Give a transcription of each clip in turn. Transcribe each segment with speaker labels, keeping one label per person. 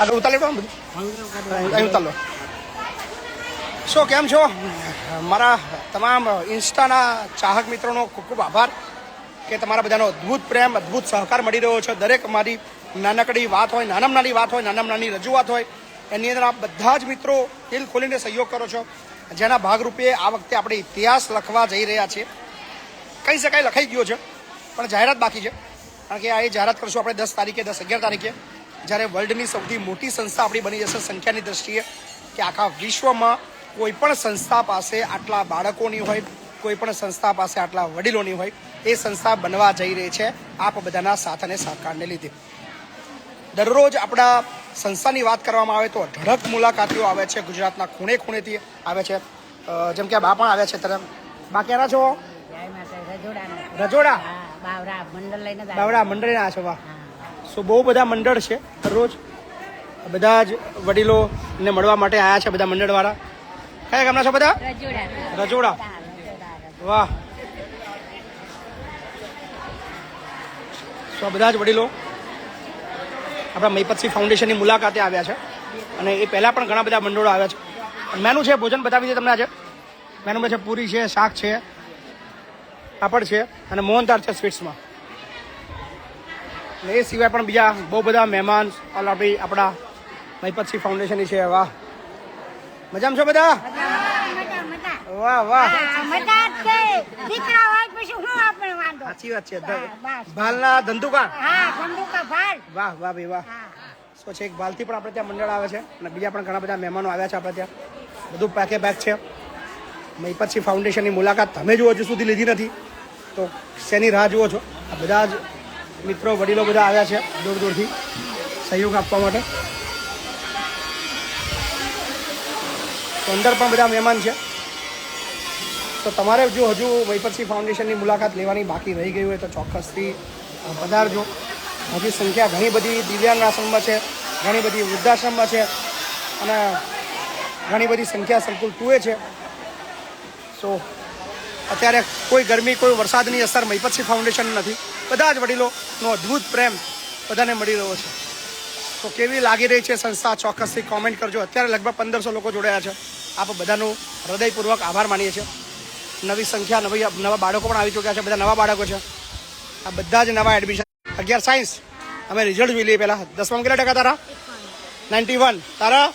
Speaker 1: આગળ ઉતાર લેતો બધું અહીં ઉતાર લો. શું કેમ છો મારા તમામ ઇન્સ્ટાના ચાહક મિત્રોનો ખૂબ ખૂબ આભાર કે તમારા બધાનો અદ્ભુત પ્રેમ અદ્ભુત સહકાર મળી રહ્યો છે. દરેક મારી નાનકડી વાત હોય, નાનામાં નાની વાત હોય, નાનામાં નાની રજૂઆત હોય, એની અંદર આપ બધા જ મિત્રો દિલ ખોલીને સહયોગ કરો છો, જેના ભાગરૂપે આ વખતે આપણે ઇતિહાસ લખવા જઈ રહ્યા છીએ. કહી શકાય લખાઈ ગયો છે, પણ જાહેરાત બાકી છે. કારણ કે આ એ જાહેરાત કરશું આપણે 10 તારીખે 10-11 તારીખે, જ્યારે વર્લ્ડની સૌથી મોટી સંસ્થા આપણી બની જશે સંખ્યાની દ્રષ્ટિએ, કે આખા વિશ્વમાં કોઈ પણ સંસ્થા પાસે આટલા બાળકોની હોય, કોઈ પણ સંસ્થા પાસે આટલા વડીલોની હોય, એ સંસ્થા બનવા જઈ રહી છે આપ બધાના સાથ અને સહકારને લીધે. દરરોજ આપણા સંસ્થાની વાત કરવામાં આવે તો અઢળક મુલાકાતીઓ આવે છે, ગુજરાતના ખૂણે ખૂણેથી આવે છે. જેમ કે આ બા પણ આવ્યા છે. તરફ બા ક્યાંના છો? રજોડા બાવડા મંડળ લઈને આવ્યા છો. વાહ. સો બહુ બધા મંડળ છે. દરરોજ બધા જ વડીલોને મળવા માટે આવ્યા છે બધા મંડળવાળા. કયા ગામના છો બધા? રજોડા. વાહ. સો બધા જ વડીલો આપણા મહીપતસિંહ ફાઉન્ડેશનની મુલાકાતે આવ્યા છે. અને એ પહેલાં પણ ઘણા બધા મંડળો આવ્યા છે. મેનુ છે, ભોજન બતાવી દઈએ તમને આજે. મેનુમાં છે પૂરી છે, શાક છે, પાપડ છે અને મોહનથાળ છે સ્વીટ્સમાં. અને એ સિવાય પણ બીજા બહુ બધા મહેમાન આપણા મહીપતસિંહ ફાઉન્ડેશનની છે. વાહ, મજામાં છો બધા? વાહ વાહ, સાચી વાત છે. ભાલના ધંધુકા. વાહ વાહ ભાઈ વાહ. શું છે, એક ભાલથી પણ આપણે ત્યાં મંડળ આવે છે અને બીજા પણ ઘણા બધા મહેમાનો આવ્યા છે આપણે ત્યાં. બધું પેકે પેક છે. મહીપતસિંહ ફાઉન્ડેશનની મુલાકાત તમે જો હજુ સુધી લીધી નથી તો શેની રાહ જુઓ છો? આ બધા જ મિત્રો વડીલો બધા આવ્યા છે દૂર દૂરથી સહયોગ આપવા માટે. તો અંદર પણ બધા મહેમાન છે. તો તમારે જો હજુ મહીપતસિંહ ફાઉન્ડેશનની મુલાકાત લેવાની બાકી રહી ગઈ હોય તો ચોક્કસથી પધારજો. હજી સંખ્યા ઘણી બધી દિવ્યાંગ આશ્રમમાં છે, ઘણી બધી વૃદ્ધાશ્રમમાં છે અને ઘણી બધી સંખ્યા સંકુલ 2 છે. સો અત્યારે કોઈ ગરમી, કોઈ વરસાદની અસર મહીપતસિંહ ફાઉન્ડેશન નથી. બધા જ વડીલોનો અદ્ભુત પ્રેમ બધાને મળી રહ્યો છે. તો કેવી લાગી રહી છે સંસ્થા, ચોક્કસથી કોમેન્ટ કરજો. અત્યારે લગભગ 1500 લોકો જોડાયા છે. આપ બધાનું હૃદયપૂર્વક આભાર માનીએ છીએ. નવી સંખ્યા, નવા બાળકો પણ આવી ચૂક્યા છે. બધા નવા બાળકો છે. આ બધા જ નવા એડમિશન. 11 સાયન્સ. અમે રિઝલ્ટ જોઈ લઈએ પહેલાં. 10માં કેટલા ટકા તારા? 91. તારા?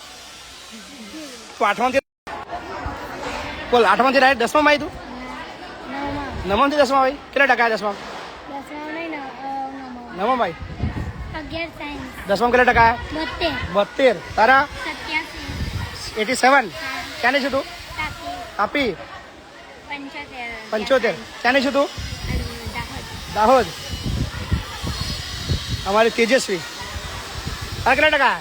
Speaker 1: તું 8માંથી બોલ. 8માંથી ડાયરેક્ટ 10માં આવી? તું 9માંથી 10માં આવી? કેટલા ટકા આવ્યા 10માં? 9માં ભાઈ. 10માં કેટલા ટકા આવ્યા? 72. તારા? 87. ક્યાંની છે તું? તાપી. 75. ક્યાંની છે તું? દાહોદ. અમારી તેજસ્વી. તારા કેટલા ટકા?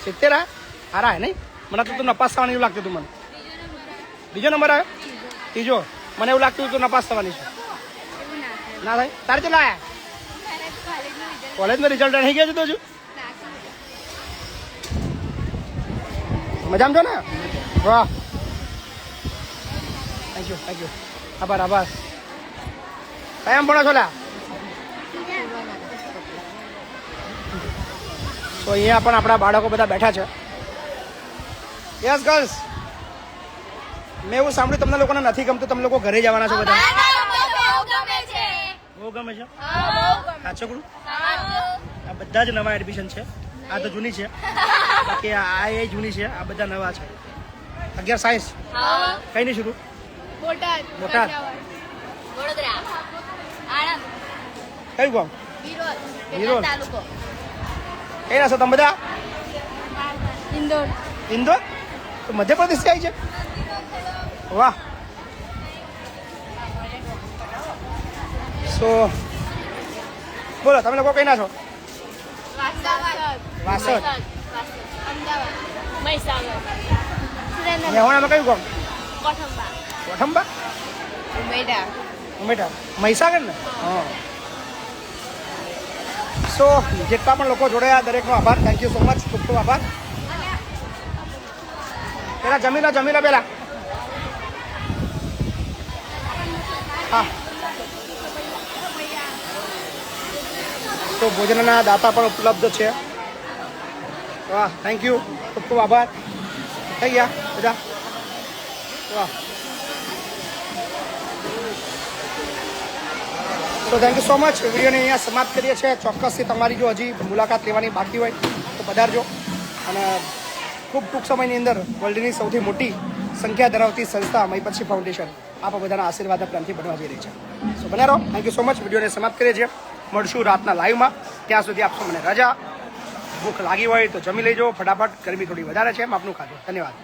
Speaker 1: 70. હારા હે નહીં? મને તો તું નપાસ થવાની એવું લાગતું હતું. મને બીજો નંબર આવ્યો? ત્રીજો. મને એવું લાગતું હતું નપાસ થવાની છે. ના થાય. તારે કેટલા આવ્યા? કોલેજનું રિઝલ્ટ નહીં ગયા છે તો હજુ? મજામાં છો ને? વાહ, થેન્ક યુ થેન્ક યુ. આભાર આભાર. કયા ભણો છો લા? તો અહીંયા પણ આપણા બાળકો બધા બેઠા છે. Yes girls. મેં એવું સાંભળ્યું તમને લોકોને નથી ગમતું, તમે લોકો ઘરે જવાના છો બધા? બહુ ગમે છે. હા છોકરું, આ બધા જ નવા એડમિશન છે. આ તો જૂની છે, બાકી આ એ જૂની છે. આ બધા નવા છે. 11 સાયન્સ. કઈ નહીં શરૂ? બોટાદ. કયું ગામ? વિરોલ. કઈ ના છો તમે બધા? ઇન્દોર. તો મધ્યપ્રદેશથી આવી છે? વાહ. સો બોલો, તમે લોકો કઈ ના છો? વાસદ. મેહોણામાં કયું ગામ? કોઠંબા. ઉમેટા. મહીસાગર ને? હા. સો જેટલા પણ લોકો જોડાયા દરેકનો આભાર. Thank you so much. ખૂબ ખૂબ આભાર. પેલા જમીલા પેલા. હા. તો ભોજનના દાતા પણ ઉપલબ્ધ છે. વાહ, થેન્ક યુ, ખૂબ ખૂબ આભાર. થઈ ગયા બધા. વાહ, તો થેન્ક યુ સો મચ. વિડીયોને અહીંયા સમાપ્ત કરીએ છીએ. ચોક્કસથી તમારી જો હજી મુલાકાત લેવાની બાકી હોય તો પધારજો. અને ખૂબ ટૂંક સમયની અંદર વર્લ્ડની સૌથી મોટી સંખ્યા ધરાવતી સંસ્થા મહીપતસિંહ ફાઉન્ડેશન આપ બધાના આશીર્વાદ પ્રેમથી બનવા જઈ રહી છે. સો બન્યા રહો. Thank you so much. વિડીયોને સમાપ્ત કરીએ છીએ. મળશું રાતના લાઈવમાં. ત્યાં સુધી આપશો મને રજા. ભૂખ લાગી હોય તો જમી લેજો ફટાફટ. ગરમી થોડી વધારે છે. આપનું ખાધું. ધન્યવાદ.